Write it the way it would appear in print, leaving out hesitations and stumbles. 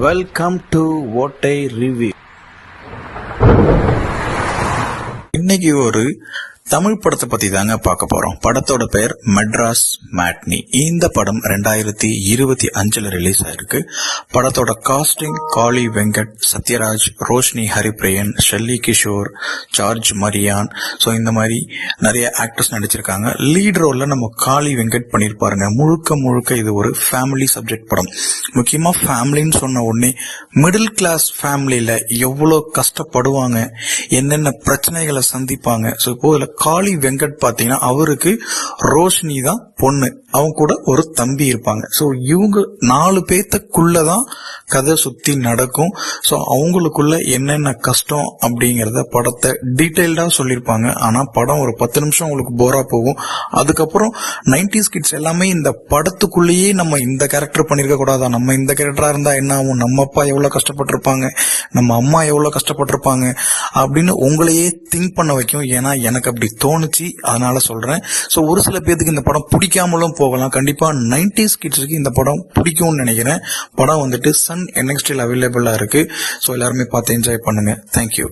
Welcome to ஓட்டை review. இன்னைக்கு ஒரு தமிழ் படத்தை பத்தி தாங்க பார்க்க போறோம். படத்தோட பெயர் மெட்ராஸ் மேட்னி. இந்த படம் 2025 ரிலீஸ் ஆயிருக்கு. படத்தோட காஸ்டிங் காளி வெங்கட், சத்யராஜ், ரோஷினி ஹரிப்ரியன், ஷெல்லி கிஷோர், ஜார்ஜ் மரியான், ஸோ இந்த மாதிரி நிறைய ஆக்டர்ஸ் நடிச்சிருக்காங்க. லீட் ரோல்ல நம்ம காளி வெங்கட் பண்ணியிருப்பாருங்க. முழுக்க இது ஒரு ஃபேமிலி சப்ஜெக்ட் படம். முக்கியமா ஃபேமிலின்னு சொன்ன உடனே மிடில் கிளாஸ் ஃபேமிலியில எவ்வளோ கஷ்டப்படுவாங்க, என்னென்ன பிரச்சனைகளை சந்திப்பாங்க. ஸோ இப்போ இதுல காளி வெங்கட் பாத்தீங்கன்னா அவருக்கு ரோஷினி தான் பொண்ணு, அவங்க கூட ஒரு தம்பி இருப்பாங்க. ஸோ இவங்க 4 பேத்துக்குள்ளதான் கதை சுத்தி நடக்கும். ஸோ அவங்களுக்குள்ள என்னென்ன கஷ்டம் அப்படிங்கறத படத்தை டீடைல்டா சொல்லியிருப்பாங்க. ஆனா படம் ஒரு 10 நிமிஷம் உங்களுக்கு போரா போகும். அதுக்கப்புறம் 90s கிட்ஸ் எல்லாமே இந்த படத்துக்குள்ளேயே நம்ம இந்த கேரக்டர் பண்ணிருக்க கூடாதா, நம்ம இந்த கேரக்டரா இருந்தா என்ன ஆகும், நம்ம அப்பா எவ்வளவு கஷ்டப்பட்டிருப்பாங்க, நம்ம அம்மா எவ்வளவு கஷ்டப்பட்டிருப்பாங்க அப்படின்னு உங்களையே திங்க் பண்ண வைக்கும். ஏன்னா எனக்கு அப்படி தோணுச்சு, அதனால சொல்றேன். ஸோ ஒரு சில பேருக்கு இந்த படம் பிடிக்காமலும் போகலாம். கண்டிப்பா 90s கிட்ஸுக்கு இந்த படம் பிடிக்கும்னு நினைக்கிறேன். படம் வந்துட்டு சன் NXT அவைலபிளா இருக்கு. ஸோ எல்லாருமே பார்த்து என்ஜாய் பண்ணுங்க. தேங்க்யூ.